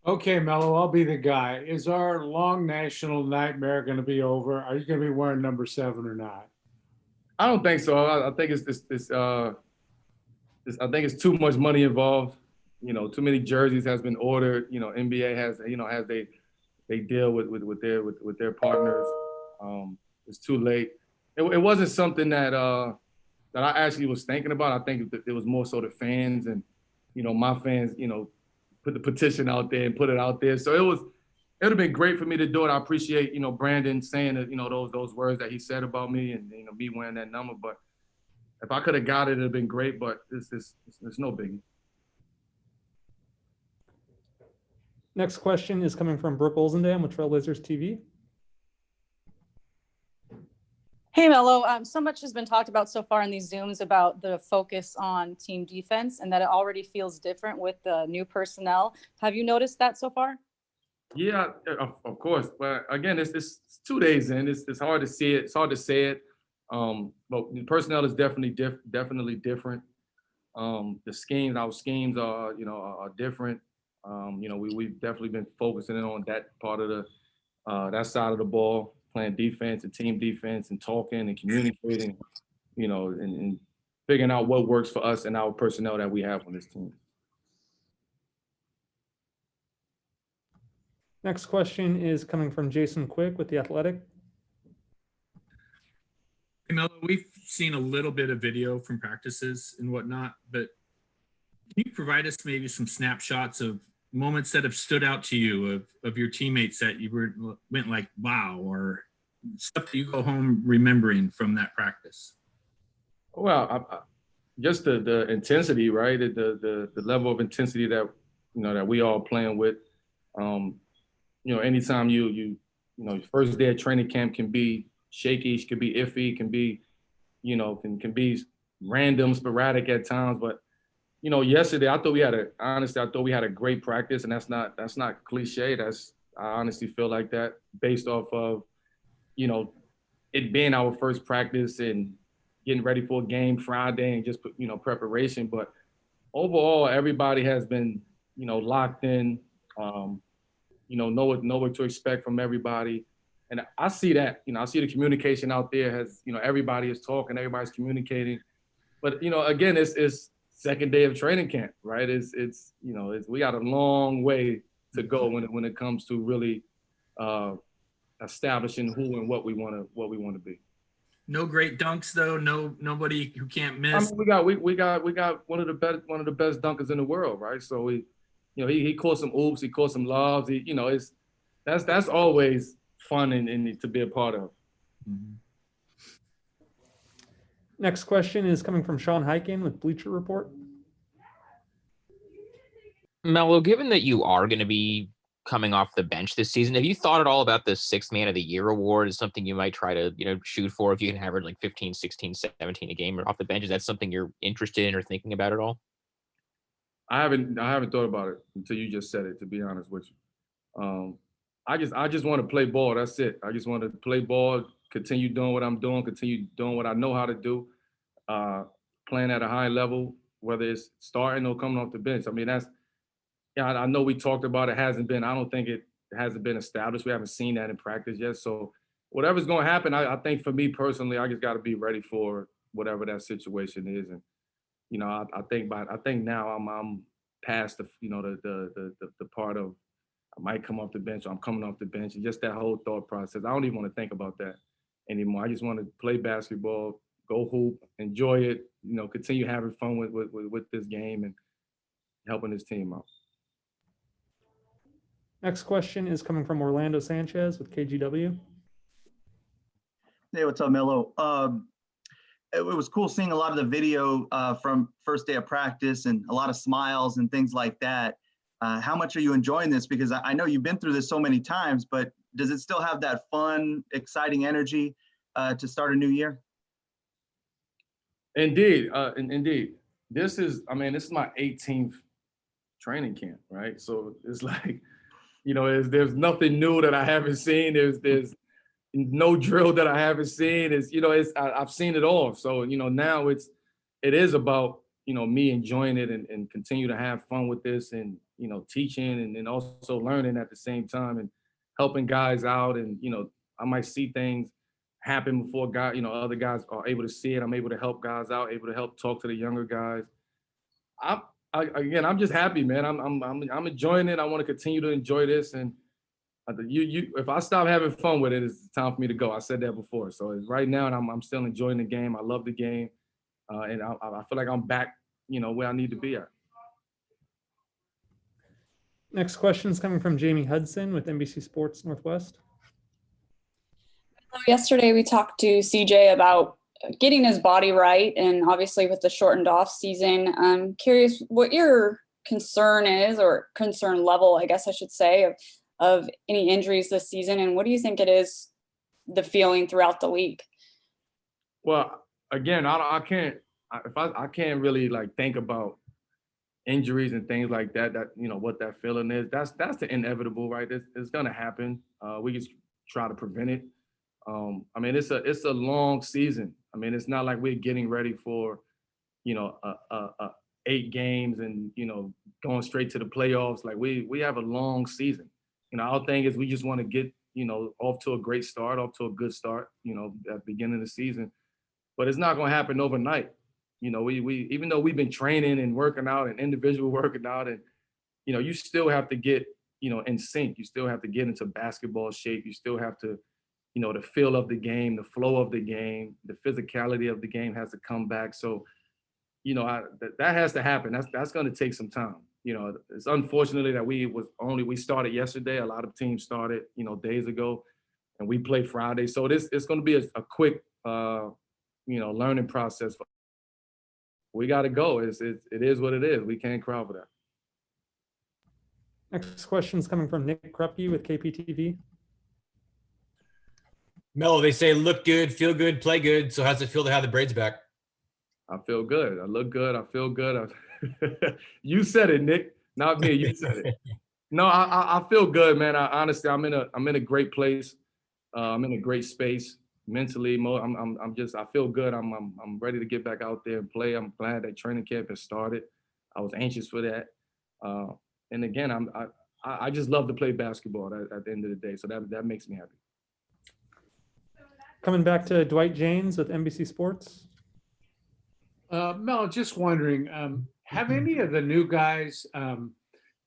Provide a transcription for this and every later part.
Okay, Melo, I'll be the guy. Is our long national nightmare going to be over? Are you going to be wearing number 7 or not? I don't think so. I think I think it's too much money involved. Too many jerseys has been ordered. NBA has they deal with their partners. It's too late. It wasn't something that I actually was thinking about. I think it was more so the fans and my fans put the petition out there and put it out there. So it would have been great for me to do it. I appreciate Brandon saying that those words that he said about me and me wearing that number. But if I could have got it, it'd have been great. But it's no biggie. Next question is coming from Brooke Olzendam with Trailblazers TV. Hey, Melo. So much has been talked about so far in these Zooms about the focus on team defense and that it already feels different with the new personnel. Have you noticed that so far? Yeah, of course. But again, it's 2 days in. It's hard to see it. It's hard to say it. But the personnel is definitely different. Our schemes are different. We've definitely been focusing in on that part of that side of the ball, playing defense and team defense and talking and communicating, and figuring out what works for us and our personnel that we have on this team. Next question is coming from Jason Quick with The Athletic. Hey, Melo, we've seen a little bit of video from practices and whatnot, but can you provide us maybe some snapshots of moments that have stood out to you of your teammates that you went like, wow, or stuff that you go home remembering from that practice? Well, just the intensity, right? The level of intensity that that we all playing with. Anytime your first day of training camp can be shaky, can be iffy, can be, can be random, sporadic at times. But yesterday I thought we had a great practice, and that's not cliche. I honestly feel like that based off of it being our first practice and getting ready for a game Friday and just preparation. But overall, everybody has been locked in. Know what to expect from everybody. And I see that, I see the communication out there has, everybody is talking, everybody's communicating. But, again, it's second day of training camp, right? We got a long way to go when it comes to really establishing who and what we want to be. No great dunks though. Nobody who can't miss. I mean, we got one of the best dunkers in the world, right? So he caught some oops, he caught some lobs. That's always fun and to be a part of. Mm-hmm. Next question is coming from Sean Hyken with Bleacher Report. Melo, given that you are going to be coming off the bench this season, have you thought at all about the Sixth Man of the Year award? Is something you might try to shoot for if you can average like 15, 16, 17 a game off the bench? Is that something you're interested in or thinking about at all? I haven't thought about it until you just said it, to be honest with you. I just want to play ball. That's it. I just want to play ball, continue doing what I'm doing, continue doing what I know how to do, playing at a high level, whether it's starting or coming off the bench. I mean, I know we talked about it. I don't think it hasn't been established. We haven't seen that in practice yet. So whatever's going to happen, I think for me personally, I just got to be ready for whatever that situation is. And, I think now I'm past the part of I might come off the bench or I'm coming off the bench, and just that whole thought process. I don't even want to think about that anymore. I just want to play basketball, go hoop, enjoy it, continue having fun with this game and helping this team out. Next question is coming from Orlando Sanchez with KGW. Hey, what's up, Melo? It was cool seeing a lot of the video from first day of practice and a lot of smiles and things like that. How much are you enjoying this? Because I know you've been through this so many times, but does it still have that fun, exciting energy to start a new year? Indeed. This is my 18th training camp, right? So it's like, there's nothing new that I haven't seen. There's no drill that I haven't seen. I've seen it all. So, now it is about, me enjoying it and continue to have fun with this and, teaching and also learning at the same time and helping guys out. And, I might see things happen before other guys are able to see it. I'm able to help guys out, able to help talk to the younger guys. I'm just happy, man. I'm enjoying it. I want to continue to enjoy this. And if I stop having fun with it, it's time for me to go. I said that before. So it's right now, and I'm still enjoying the game. I love the game. And I feel like I'm back, where I need to be at. Next question is coming from Jamie Hudson with NBC Sports Northwest. Yesterday, we talked to CJ about getting his body right, and obviously with the shortened off season, I'm curious what your concern is, or concern level, I guess I should say, of any injuries this season, and what do you think it is, the feeling throughout the league? Well, again, I can't really like think about injuries and things like that. That what that feeling is. That's the inevitable, right? It's gonna happen. We just try to prevent it. I mean, it's a long season. I mean, it's not like we're getting ready for, 8 games and going straight to the playoffs. Like we have a long season. Our thing is we just want to get off to a great start, off to a good start. At the beginning of the season, but it's not going to happen overnight. We even though we've been training and working out and individual working out, and you still have to get in sync. You still have to get into basketball shape. You still have to the feel of the game, the flow of the game, the physicality of the game has to come back. So, that has to happen. That's going to take some time. It's unfortunately that we started yesterday. A lot of teams started, days ago, and we play Friday. So it's going to be a quick, learning process. We got to go. It is what it is. We can't cry over that. Next question is coming from Nick Krupke with KPTV. Melo, they say look good, feel good, play good. So how's it feel to have the braids back? I feel good. I look good. I feel good. You said it, Nick, not me. You said it. No, I feel good, man. Honestly, I'm in a great place. I'm in a great space mentally. I feel good. I'm ready to get back out there and play. I'm glad that training camp has started. I was anxious for that. And again, I just love to play basketball at the end of the day. So that makes me happy. Coming back to Dwight James with NBC Sports. Mel, just wondering, have any of the new guys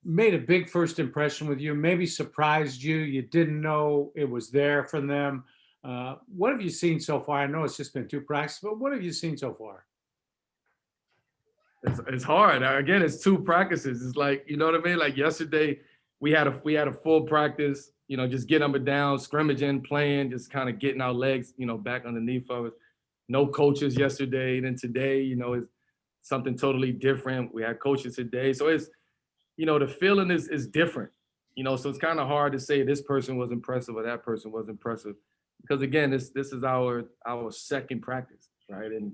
made a big first impression with you, maybe surprised you? You didn't know it was there for them. What have you seen so far? I know it's just been 2 practices, but what have you seen so far? It's hard. Again, it's 2 practices. It's like, you know what I mean? Like yesterday, we had a full practice, just getting up and down, scrimmaging, playing, just kind of getting our legs, back underneath of us. No coaches yesterday. Then today, it's something totally different. We had coaches today. So it's, the feeling is different, so it's kind of hard to say this person was impressive or that person was impressive. Because again, this is our second practice, right? And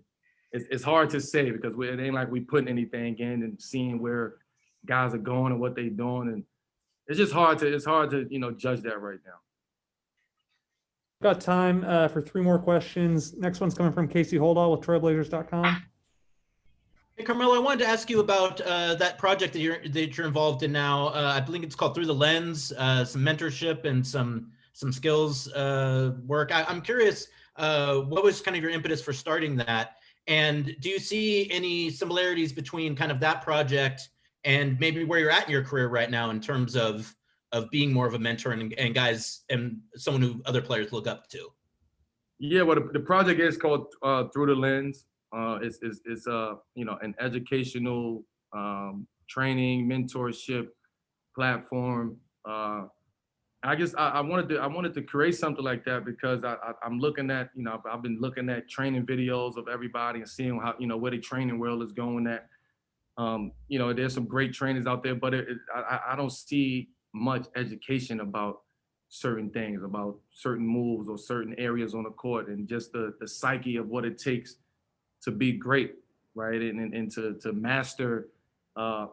it's hard to say because it ain't like we putting anything in and seeing where guys are going and what they're doing. And it's just hard to judge that right now. Got time for 3 more questions. Next one's coming from Casey Holdall with Trailblazers.com. Hey, Carmelo, I wanted to ask you about that project that you're involved in now. I believe it's called Through the Lens, some mentorship and some skills work. I'm curious, what was kind of your impetus for starting that? And do you see any similarities between kind of that project and maybe where you're at in your career right now in terms of being more of a mentor and guys and someone who other players look up to? Yeah, well, the project is called Through the Lens. It's an educational training mentorship platform. I wanted to create something like that because I'm looking at I've been looking at training videos of everybody and seeing how where the training world is going at. There's some great trainers out there, but I don't see much education about certain things, about certain moves or certain areas on the court, and just the psyche of what it takes to be great, right? And to master a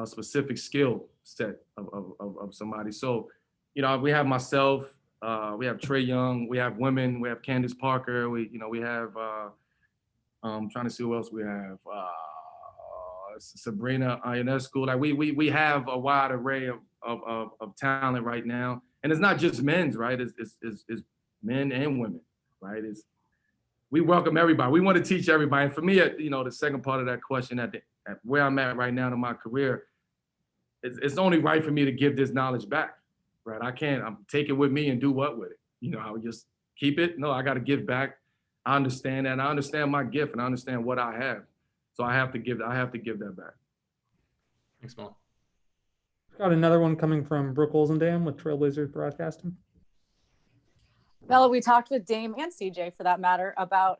specific skill set of somebody. So, we have myself, we have Trey Young, we have women, we have Candace Parker, we have, I'm trying to see who else we have. Sabrina Ionescu. Like we have a wide array of talent right now, and it's not just men's, right? It's men and women, right? We welcome everybody. We want to teach everybody. And for me, the second part of that question, at where I'm at right now in my career, it's only right for me to give this knowledge back, right? I can't take it with me and do what with it? I would just keep it. No, I got to give back. I understand that. And I understand my gift, and I understand what I have. So I have to give that back. Thanks, Melo. Got another one coming from Brooke Olzendam with Trailblazers Broadcasting. Melo, we talked with Dame and CJ for that matter about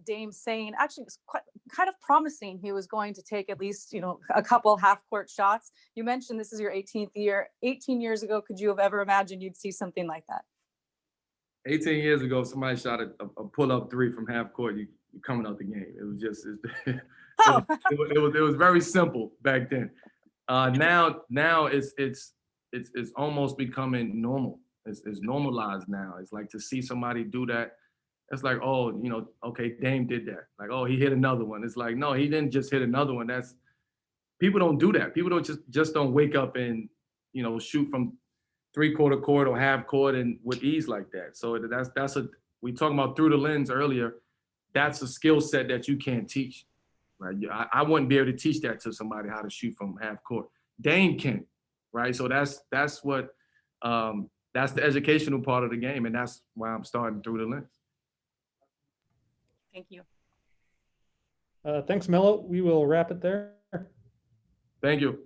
Dame saying, actually, it was kind of promising he was going to take at least, a couple half-court shots. You mentioned this is your 18th year. 18 years ago, could you have ever imagined you'd see something like that? 18 years ago, somebody shot a pull-up three from half court. You coming out the game. It was just it was very simple back then. Now it's almost becoming normal. It's normalized now. It's like to see somebody do that. It's like, oh, okay, Dame did that. Like, oh, he hit another one. It's like, no, he didn't just hit another one. People don't do that. People don't just don't wake up and shoot from three-quarter court or half court and with ease like that. So we talking about through the lens earlier. That's a skill set that you can't teach, right? I wouldn't be able to teach that to somebody, how to shoot from half court. Dame can, right? So that's what that's the educational part of the game, and that's why I'm starting through the lens. Thank you. Thanks, Melo. We will wrap it there. Thank you.